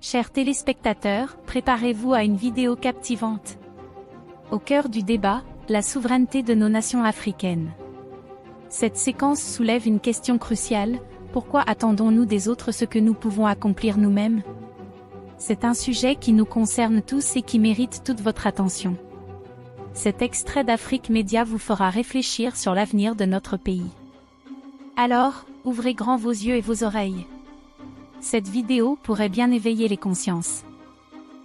Chers téléspectateurs, préparez-vous à une vidéo captivante. Au cœur du débat, la souveraineté de nos nations africaines. Cette séquence soulève une question cruciale: pourquoi attendons-nous des autres ce que nous pouvons accomplir nous-mêmes? C'est un sujet qui nous concerne tous et qui mérite toute votre attention. Cet extrait d'Afrique Média vous fera réfléchir sur l'avenir de notre pays. Alors, ouvrez grand vos yeux et vos oreilles. Cette vidéo pourrait bien éveiller les consciences.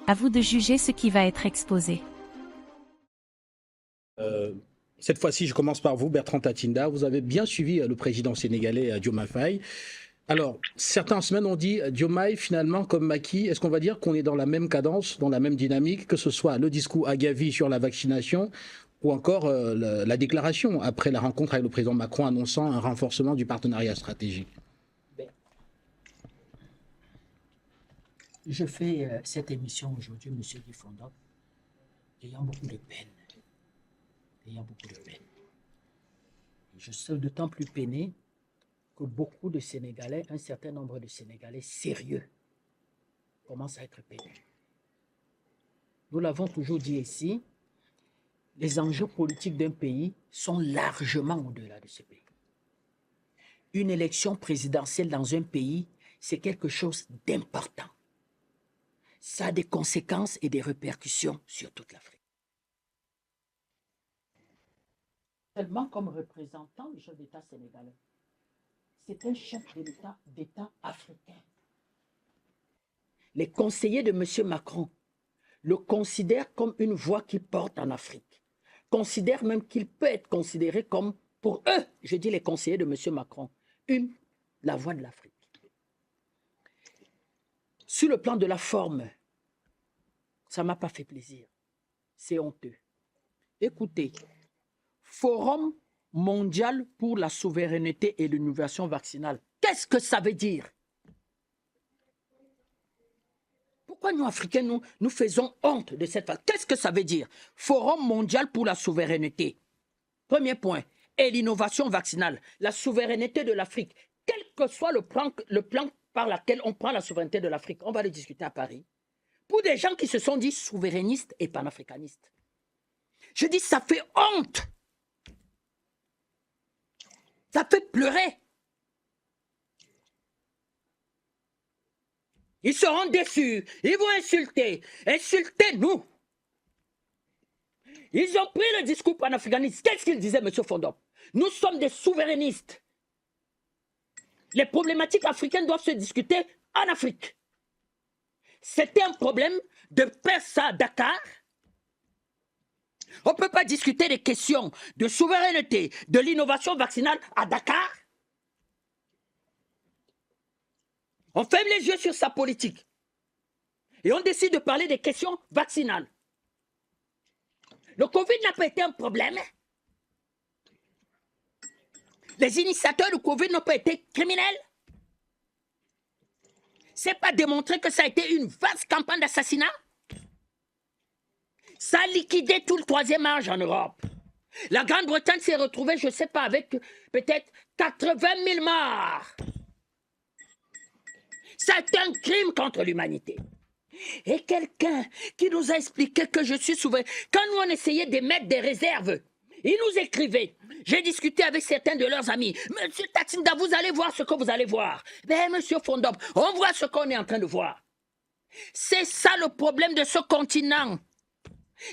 À vous de juger ce qui va être exposé. Cette fois-ci, je commence par vous, Bertrand Tatinda. Vous avez bien suivi le président sénégalais Diomaye Faye. Alors, certaines semaines ont dit Diomaye, finalement, comme Macky, est-ce qu'on va dire qu'on est dans la même cadence, dans la même dynamique, que ce soit le discours à Gavi sur la vaccination ou encore la déclaration après la rencontre avec le président Macron annonçant un renforcement du partenariat stratégique? Je fais cette émission aujourd'hui, M. Guy Fondop, ayant beaucoup de peine. Je suis d'autant plus peiné que beaucoup de Sénégalais, un certain nombre de Sénégalais sérieux, commencent à être peinés. Nous l'avons toujours dit ici, les enjeux politiques d'un pays sont largement au-delà de ce pays. Une élection présidentielle dans un pays, c'est quelque chose d'important. Ça a des conséquences et des répercussions sur toute l'Afrique. Seulement comme représentant du chef d'État sénégalais. C'est un chef d'État africain. Les conseillers de M. Macron le considèrent comme une voix qui porte en Afrique. Considèrent même qu'il peut être considéré comme, pour eux, je dis les conseillers de M. Macron, la voix de l'Afrique. Sur le plan de la forme, ça ne m'a pas fait plaisir. C'est honteux. Écoutez, Forum mondial pour la souveraineté et l'innovation vaccinale. Qu'est-ce que ça veut dire? Pourquoi nous, Africains, nous faisons honte de cette phase? Qu'est-ce que ça veut dire? Forum mondial pour la souveraineté. Premier point. Et l'innovation vaccinale. La souveraineté de l'Afrique. Quel que soit le plan par lequel on prend la souveraineté de l'Afrique, on va le discuter à Paris. Pour des gens qui se sont dit souverainistes et panafricanistes. Je dis, ça fait honte. Ça fait pleurer. Ils seront déçus. Ils vont insulter. Insultez-nous. Ils ont pris le discours panafricaniste. Qu'est-ce qu'il disait, M. Fondop? Nous sommes des souverainistes. Les problématiques africaines doivent se discuter en Afrique. C'était un problème de faire ça à Dakar. On ne peut pas discuter des questions de souveraineté, de l'innovation vaccinale à Dakar. On ferme les yeux sur sa politique. Et on décide de parler des questions vaccinales. Le Covid n'a pas été un problème. Les initiateurs du Covid n'ont pas été criminels. C'est pas démontré que ça a été une vaste campagne d'assassinat. Ça a liquidé tout le troisième âge en Europe. La Grande-Bretagne s'est retrouvée, je ne sais pas, avec peut-être 80 000 morts. Ça a été un crime contre l'humanité. Et quelqu'un qui nous a expliqué que je suis souverain, quand nous on essayait d'émettre des réserves, ils nous écrivaient. J'ai discuté avec certains de leurs amis. Monsieur Tatinda, vous allez voir ce que vous allez voir. Mais monsieur Fondop, on voit ce qu'on est en train de voir. C'est ça le problème de ce continent.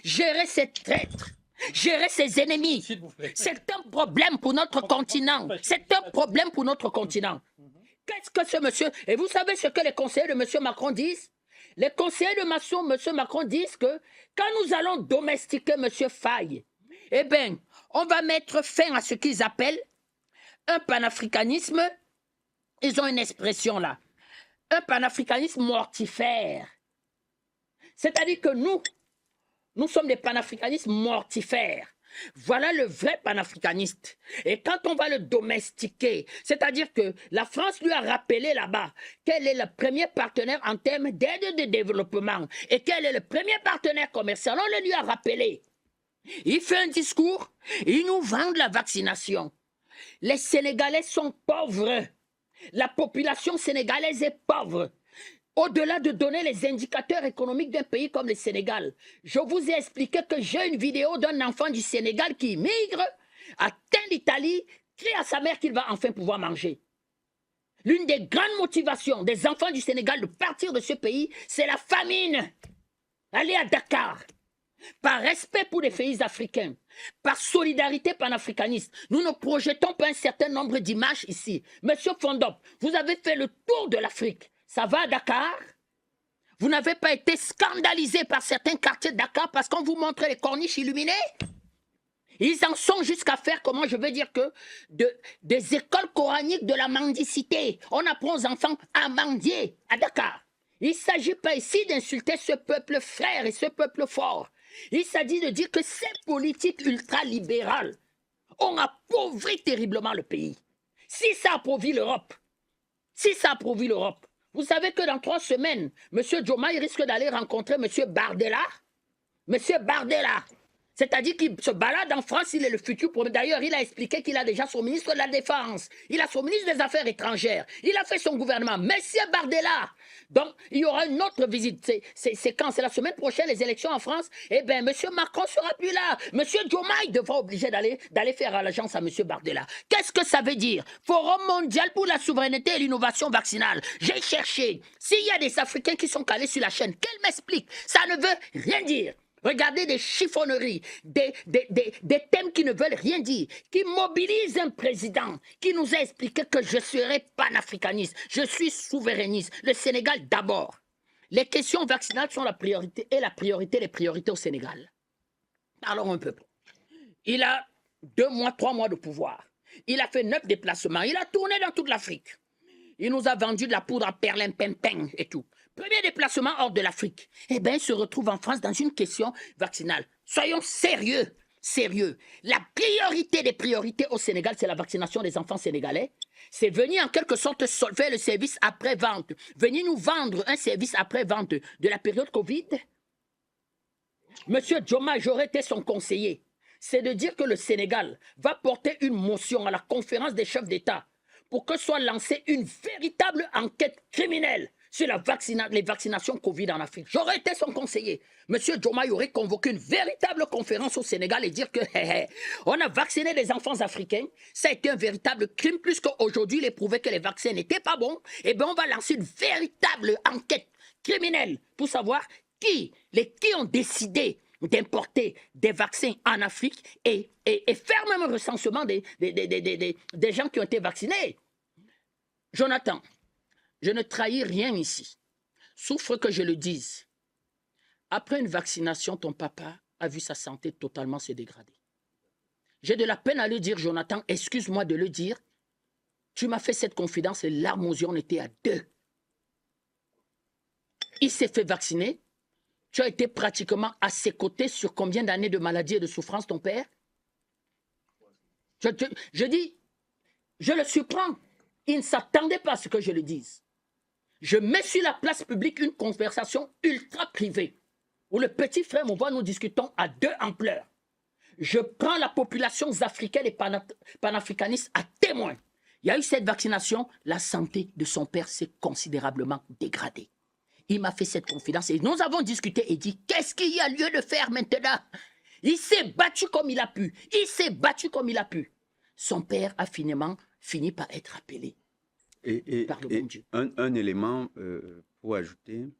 Gérer ses traîtres, gérer ses ennemis, c'est un problème pour notre continent. C'est un problème pour notre continent. Qu'est-ce que ce monsieur... Et vous savez ce que les conseillers de M. Macron disent? Les conseillers de M. Macron disent que quand nous allons domestiquer M. Faye, eh bien, on va mettre fin à ce qu'ils appellent un panafricanisme. Ils ont une expression là. Un panafricanisme mortifère. C'est-à-dire que nous sommes des panafricanistes mortifères. Voilà le vrai panafricaniste. Et quand on va le domestiquer, c'est-à-dire que la France lui a rappelé là-bas qu'elle est le premier partenaire en termes d'aide de développement et qu'elle est le premier partenaire commercial, on le lui a rappelé. Il fait un discours, il nous vend la vaccination. Les Sénégalais sont pauvres. La population sénégalaise est pauvre. Au-delà de donner les indicateurs économiques d'un pays comme le Sénégal, je vous ai expliqué que j'ai une vidéo d'un enfant du Sénégal qui migre, atteint l'Italie, crie à sa mère qu'il va enfin pouvoir manger. L'une des grandes motivations des enfants du Sénégal de partir de ce pays, c'est la famine. Aller à Dakar. Par respect pour les pays africains, par solidarité panafricaniste, nous ne projetons pas un certain nombre d'images ici. Monsieur Fondop, vous avez fait le tour de l'Afrique. Ça va à Dakar? Vous n'avez pas été scandalisé par certains quartiers de Dakar parce qu'on vous montre les corniches illuminées? Ils en sont jusqu'à faire, comment je veux dire que, des écoles coraniques de la mendicité. On apprend aux enfants à mendier à Dakar. Il ne s'agit pas ici d'insulter ce peuple frère et ce peuple fort. Il s'agit de dire que ces politiques ultralibérales ont appauvri terriblement le pays. Si ça appauvrit l'Europe, vous savez que dans 3 semaines, M. Diomaye risque d'aller rencontrer M. Bardella. M. Bardella. C'est-à-dire qu'il se balade en France, il est le futur premier. D'ailleurs, il a expliqué qu'il a déjà son ministre de la Défense, il a son ministre des Affaires étrangères, il a fait son gouvernement. Monsieur Bardella. Donc, il y aura une autre visite. C'est quand? C'est la semaine prochaine, les élections en France. Eh bien, monsieur Macron sera plus là. Monsieur Diomaye devra obliger d'aller faire l'agence à monsieur Bardella. Qu'est-ce que ça veut dire? Forum mondial pour la souveraineté et l'innovation vaccinale. J'ai cherché. S'il y a des Africains qui sont calés sur la chaîne, qu'elle m'explique. Ça ne veut rien dire. Regardez des chiffonneries, des thèmes qui ne veulent rien dire, qui mobilisent un président qui nous a expliqué que je serai panafricaniste, je suis souverainiste, le Sénégal d'abord. Les questions vaccinales sont la priorité et la priorité des priorités au Sénégal. Parlons un peu. Il a 2 mois, 3 mois de pouvoir. Il a fait 9 déplacements. Il a tourné dans toute l'Afrique. Il nous a vendu de la poudre à perlimpinpin et tout. Premier déplacement hors de l'Afrique. Eh bien, il se retrouve en France dans une question vaccinale. Soyons sérieux, sérieux. La priorité des priorités au Sénégal, c'est la vaccination des enfants sénégalais. C'est venir en quelque sorte solver le service après-vente. Venir nous vendre un service après-vente de la période Covid. Monsieur Diomaye, j'aurais été son conseiller. C'est de dire que le Sénégal va porter une motion à la conférence des chefs d'État pour que soit lancée une véritable enquête criminelle sur les vaccinations Covid en Afrique. J'aurais été son conseiller. Monsieur Diomaye aurait convoqué une véritable conférence au Sénégal et dire que on a vacciné des enfants africains. Ça a été un véritable crime, plus qu'aujourd'hui, il est prouvé que les vaccins n'étaient pas bons. Eh bien, on va lancer une véritable enquête criminelle pour savoir qui ont décidé d'importer des vaccins en Afrique et faire même un recensement des gens qui ont été vaccinés. Jonathan, je ne trahis rien ici. Souffre que je le dise. Après une vaccination, ton papa a vu sa santé totalement se dégrader. J'ai de la peine à le dire, Jonathan, excuse-moi de le dire. Tu m'as fait cette confidence, les larmes aux yeux, on était à 2. Il s'est fait vacciner. Tu as été pratiquement à ses côtés sur combien d'années de maladie et de souffrance, ton père? Je dis, je le surprends. Il ne s'attendait pas à ce que je le dise. Je mets sur la place publique une conversation ultra privée où le petit frère Mouva, nous discutons à 2 ampleurs. Je prends la population africaine et panafricaniste à témoin. Il y a eu cette vaccination, la santé de son père s'est considérablement dégradée. Il m'a fait cette confidence et nous avons discuté et dit qu'est-ce qu'il y a lieu de faire maintenant? Il s'est battu comme il a pu. Son père a finalement fini par être appelé. Par le bon Dieu. Un élément pour ajouter,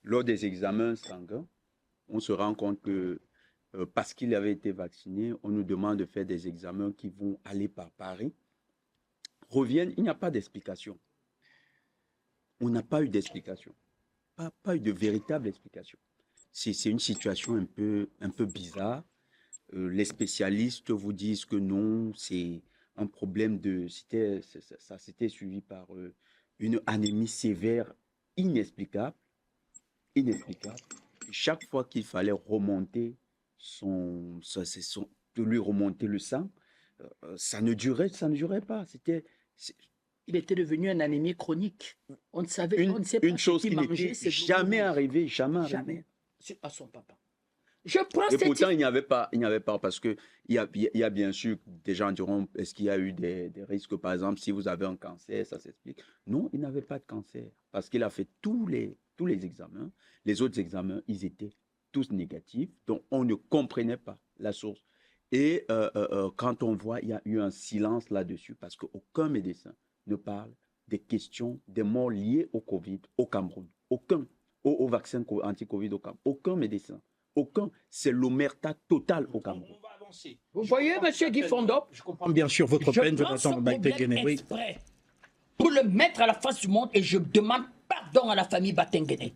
lors des examens sanguins, on se rend compte que parce qu'il avait été vacciné, on nous demande de faire des examens qui vont aller par Paris, reviennent, il n'y a pas d'explication. On n'a pas eu d'explication. Pas eu de véritable explication. C'est une situation un peu bizarre. Les spécialistes vous disent que non, c'est un problème ça s'était suivi par une anémie sévère inexplicable. Et chaque fois qu'il fallait remonter lui remonter le sang, ça ne durait pas. Il était devenu un anémie chronique. On ne sait pas une chose qui n'était jamais arrivée à son papa. Je prends Et cette... pourtant, il n'y avait pas, parce que il y a bien sûr, des gens diront, est-ce qu'il y a eu des risques, par exemple, si vous avez un cancer, ça s'explique. Non, il n'avait pas de cancer, parce qu'il a fait tous les examens. Les autres examens, ils étaient tous négatifs, donc on ne comprenait pas la source. Et quand on voit, il y a eu un silence là-dessus, parce qu'aucun médecin ne parle des questions, des morts liées au Covid au Cameroun. Aucun, au vaccin anti-Covid au Cameroun. Aucun médecin. Aucun. C'est l'omerta totale au Cameroun. On va avancer. Vous voyez, M. Guy Fondop, Je comprends bien sûr votre peine, je prends ce Jonathan problème Batenguene. Oui. exprès pour le mettre à la face du monde et je demande pardon à la famille Batenguene.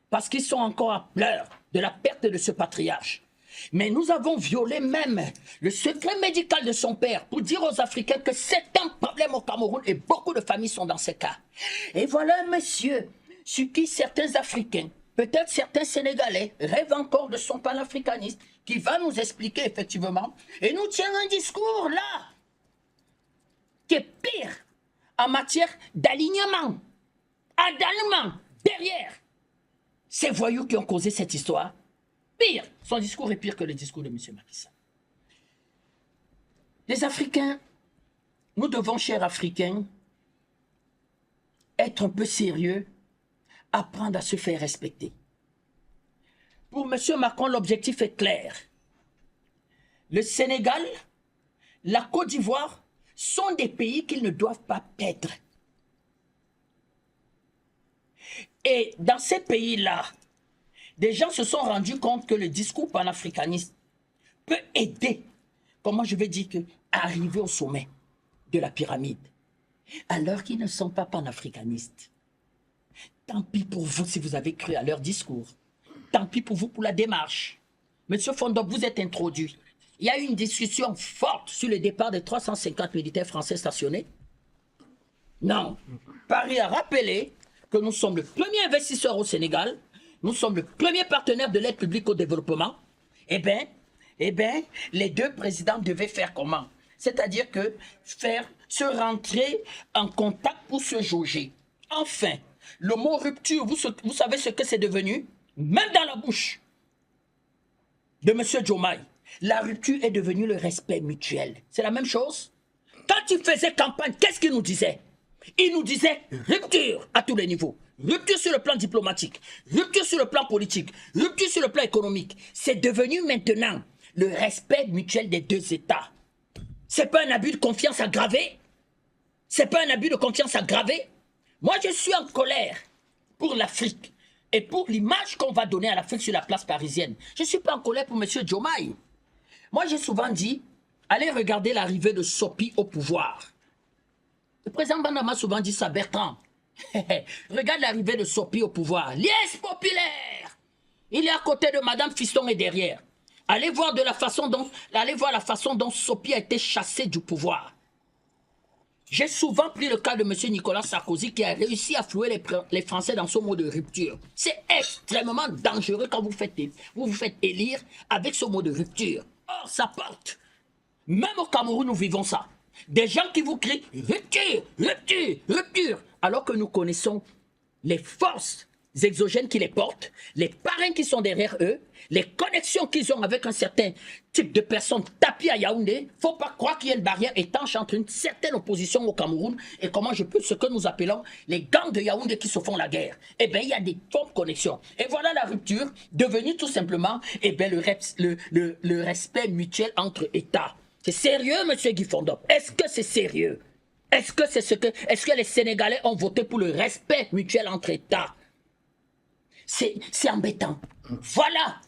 Parce qu'ils sont encore à pleurs de la perte de ce patriarche. Mais nous avons violé même le secret médical de son père pour dire aux Africains que c'est un problème au Cameroun et beaucoup de familles sont dans ce cas. Et voilà un monsieur sur qui certains Africains, peut-être certains Sénégalais, rêvent encore de son panafricanisme qui va nous expliquer effectivement et nous tient un discours là qui est pire en matière d'alignement, d'alignement derrière ces voyous qui ont causé cette histoire. Pire, son discours est pire que le discours de M. Macky Sall. Les Africains, nous devons, chers Africains, être un peu sérieux, apprendre à se faire respecter. Pour M. Macron, l'objectif est clair. Le Sénégal, la Côte d'Ivoire sont des pays qu'ils ne doivent pas perdre. Et dans ces pays-là, des gens se sont rendus compte que le discours panafricaniste peut aider, comment je vais dire, à arriver au sommet de la pyramide, alors qu'ils ne sont pas panafricanistes. Tant pis pour vous si vous avez cru à leur discours. Tant pis pour vous pour la démarche. Monsieur Fondop, vous êtes introduit. Il y a eu une discussion forte sur le départ des 350 militaires français stationnés. Non. Paris a rappelé que nous sommes le premier investisseur au Sénégal. Nous sommes le premier partenaire de l'aide publique au développement. Eh bien, les deux présidents devaient faire comment? C'est-à-dire que se rentrer en contact pour se jauger. Enfin, le mot rupture, vous savez ce que c'est devenu? Même dans la bouche de M. Diomaye, la rupture est devenue le respect mutuel. C'est la même chose. Quand il faisait campagne, qu'est-ce qu'il nous disait? Il nous disait rupture à tous les niveaux. Rupture sur le plan diplomatique, rupture sur le plan politique, rupture sur le plan économique. C'est devenu maintenant le respect mutuel des deux États. C'est pas un abus de confiance aggravé? C'est pas un abus de confiance aggravé? Moi, je suis en colère pour l'Afrique et pour l'image qu'on va donner à l'Afrique sur la place parisienne. Je ne suis pas en colère pour M. Diomaye. Moi, j'ai souvent dit, allez regarder l'arrivée de Sopi au pouvoir. Le président Banama a souvent dit ça, Bertrand. Regarde l'arrivée de Sopi au pouvoir. Liesse populaire. Il est à côté de Madame Fiston et derrière. Allez voir la façon dont Sopi a été chassé du pouvoir. J'ai souvent pris le cas de M. Nicolas Sarkozy qui a réussi à flouer les Français dans son mot de rupture. C'est extrêmement dangereux quand vous vous faites élire avec ce mot de rupture. Or, ça porte. Même au Cameroun, nous vivons ça. Des gens qui vous crient rupture, rupture, rupture, alors que nous connaissons les forces exogènes qui les portent, les parrains qui sont derrière eux, les connexions qu'ils ont avec un certain type de personnes tapis à Yaoundé. Il ne faut pas croire qu'il y a une barrière étanche entre une certaine opposition au Cameroun et ce que nous appelons les gangs de Yaoundé qui se font la guerre. Eh bien, il y a des fortes connexions. Et voilà la rupture devenue tout simplement le respect mutuel entre États. C'est sérieux, M. Guy Fondop? Est-ce que c'est sérieux? Est-ce que les Sénégalais ont voté pour le respect mutuel entre États? C'est embêtant. Voilà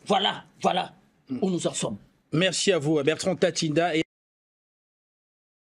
où nous en sommes. Merci à vous, Bertrand Tatinda.